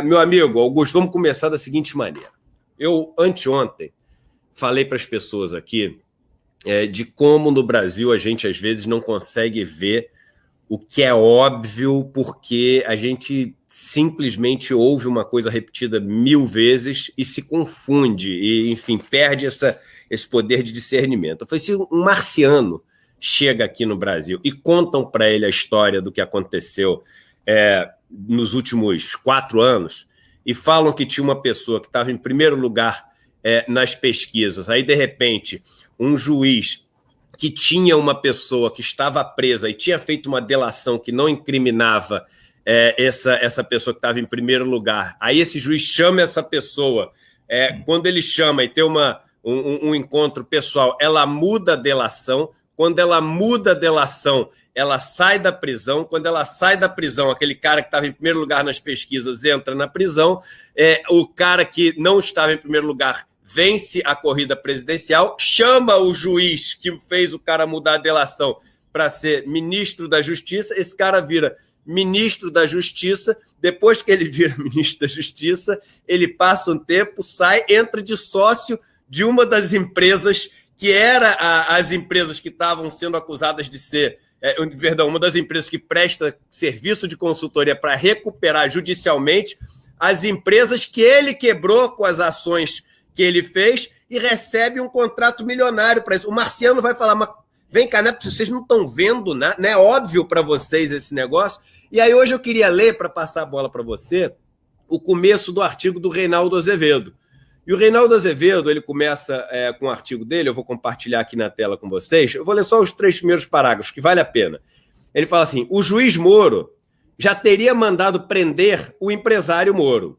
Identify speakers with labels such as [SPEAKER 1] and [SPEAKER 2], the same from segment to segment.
[SPEAKER 1] Meu amigo Augusto, vamos começar da seguinte maneira. Eu, anteontem, falei para as pessoas aqui de como no Brasil a gente, às vezes, não consegue ver o que é óbvio porque a gente simplesmente ouve uma coisa repetida 1000 vezes e se confunde e, enfim, perde esse poder de discernimento. Eu falei, se um marciano chega aqui no Brasil e contam para ele a história do que aconteceu nos últimos 4 anos e falam que tinha uma pessoa que estava em primeiro lugar nas pesquisas, aí, de repente, um juiz que tinha uma pessoa que estava presa e tinha feito uma delação que não incriminava essa pessoa que estava em primeiro lugar, aí esse juiz chama essa pessoa, quando ele chama e tem um encontro pessoal, ela muda a delação, quando ela muda a delação, ela sai da prisão, quando ela sai da prisão, aquele cara que estava em primeiro lugar nas pesquisas entra na prisão, o cara que não estava em primeiro lugar vence a corrida presidencial, chama o juiz que fez o cara mudar a delação para ser ministro da Justiça, esse cara vira ministro da Justiça, depois que ele vira ministro da Justiça, ele passa um tempo, sai, entra de sócio de uma das empresas que era as empresas que estavam sendo acusadas de ser, uma das empresas que presta serviço de consultoria para recuperar judicialmente as empresas que ele quebrou com as ações que ele fez e recebe um contrato milionário para isso. O marciano vai falar, mas vem cá, né? Vocês não estão vendo, né? Não é óbvio para vocês esse negócio? E aí hoje eu queria ler, para passar a bola para você, o começo do artigo do Reinaldo Azevedo. E o Reinaldo Azevedo, ele começa com um artigo dele, eu vou compartilhar aqui na tela com vocês, eu vou ler só os 3 primeiros parágrafos, que vale a pena. Ele fala assim, o juiz Moro já teria mandado prender o empresário Moro.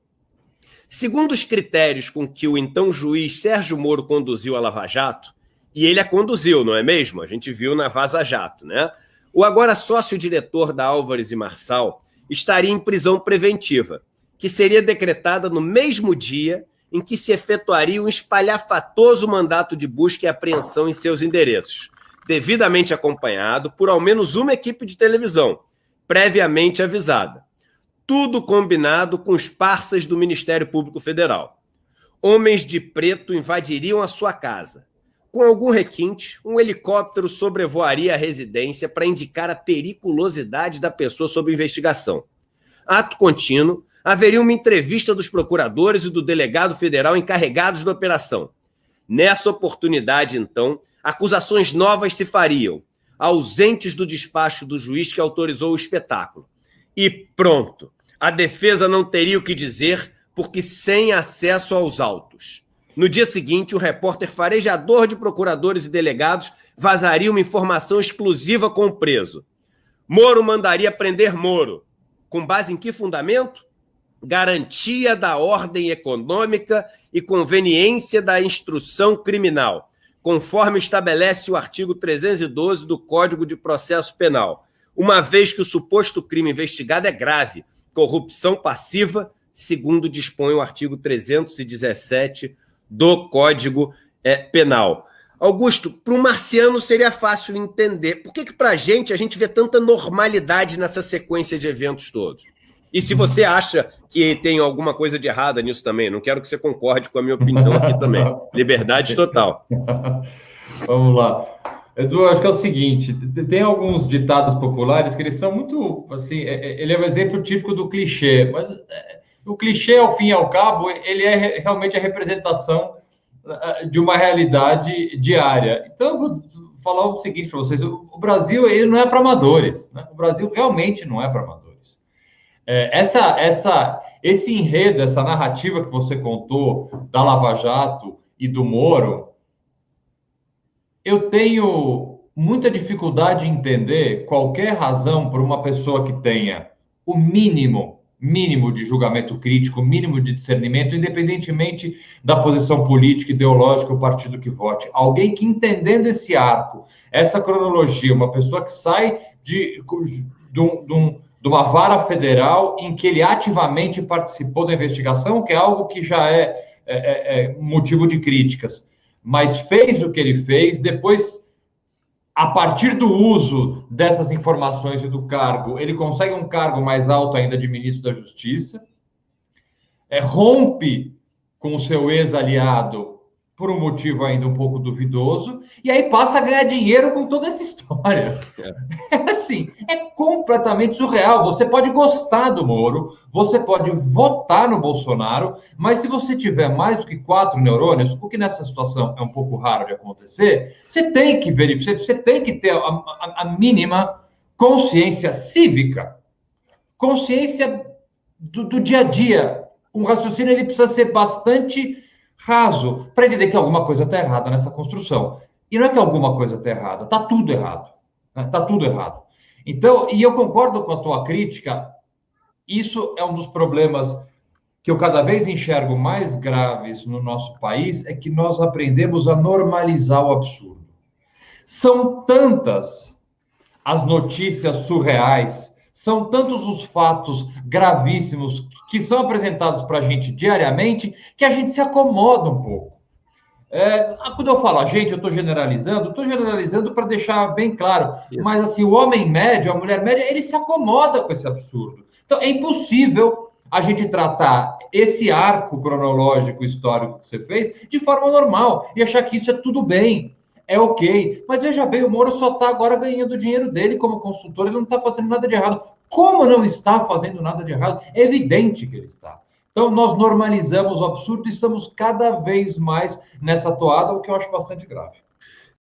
[SPEAKER 1] Segundo os critérios com que o então juiz Sérgio Moro conduziu a Lava Jato, e ele a conduziu, não é mesmo? A gente viu na Vaza Jato, né? O agora sócio-diretor da Álvares e Marçal estaria em prisão preventiva, que seria decretada no mesmo dia em que se efetuaria um espalhafatoso mandato de busca e apreensão em seus endereços, devidamente acompanhado por ao menos uma equipe de televisão, previamente avisada. Tudo combinado com os parceiros do Ministério Público Federal. Homens de preto invadiriam a sua casa. Com algum requinte, um helicóptero sobrevoaria a residência para indicar a periculosidade da pessoa sob investigação. Ato contínuo, haveria uma entrevista dos procuradores e do delegado federal encarregados da operação. Nessa oportunidade, então, acusações novas se fariam, ausentes do despacho do juiz que autorizou o espetáculo. E pronto, a defesa não teria o que dizer, porque sem acesso aos autos. No dia seguinte, o repórter farejador de procuradores e delegados vazaria uma informação exclusiva com o preso. Moro mandaria prender Moro. Com base em que fundamento? Garantia da ordem econômica e conveniência da instrução criminal, conforme estabelece o artigo 312 do Código de Processo Penal, uma vez que o suposto crime investigado é grave, corrupção passiva, segundo dispõe o artigo 317 do Código Penal. Augusto, para o marciano seria fácil entender. Por que para a gente vê tanta normalidade nessa sequência de eventos todos? E se você acha que tem alguma coisa de errada nisso também, não quero que você concorde com a minha opinião aqui também. Liberdade total.
[SPEAKER 2] Vamos lá. Edu, acho que é o seguinte, tem alguns ditados populares que eles são muito, assim, ele é um exemplo típico do clichê, mas o clichê, ao fim e ao cabo, ele é realmente a representação de uma realidade diária. Então, eu vou falar o seguinte para vocês, o Brasil, ele não é para amadores, né? O Brasil realmente não é para amadores. Esse enredo, essa narrativa que você contou da Lava Jato e do Moro, eu tenho muita dificuldade em entender qualquer razão por uma pessoa que tenha o mínimo de julgamento crítico, mínimo de discernimento, independentemente da posição política, ideológica, o partido que vote. Alguém que, entendendo esse arco, essa cronologia, uma pessoa que sai de uma vara federal em que ele ativamente participou da investigação, que é algo que já é motivo de críticas, mas fez o que ele fez, depois, a partir do uso dessas informações e do cargo, ele consegue um cargo mais alto ainda de ministro da Justiça, rompe com o seu ex-aliado por um motivo ainda um pouco duvidoso, e aí passa a ganhar dinheiro com toda essa história. É assim, é completamente surreal. Você pode gostar do Moro, você pode votar no Bolsonaro, mas se você tiver mais do que 4 neurônios, o que nessa situação é um pouco raro de acontecer, você tem que verificar, você tem que ter a mínima consciência cívica, consciência do dia a dia. Um raciocínio ele precisa ser bastante raso para entender que alguma coisa está errada nessa construção. E não é que alguma coisa está errada, está tudo errado. Está tudo errado. Então, e eu concordo com a tua crítica, isso é um dos problemas que eu cada vez enxergo mais graves no nosso país, é que nós aprendemos a normalizar o absurdo. São tantas as notícias surreais, são tantos os fatos gravíssimos que são apresentados para a gente diariamente, que a gente se acomoda um pouco. Quando eu falo a gente, eu estou generalizando para deixar bem claro. Isso. Mas assim, o homem médio, a mulher média, ele se acomoda com esse absurdo. Então, é impossível a gente tratar esse arco cronológico histórico que você fez de forma normal e achar que isso é tudo bem, é ok. Mas veja bem, o Moro só está agora ganhando o dinheiro dele como consultor, ele não está fazendo nada de errado. Como não está fazendo nada de errado? É evidente que ele está. Então, nós normalizamos o absurdo e estamos cada vez mais nessa toada, o que eu acho bastante grave.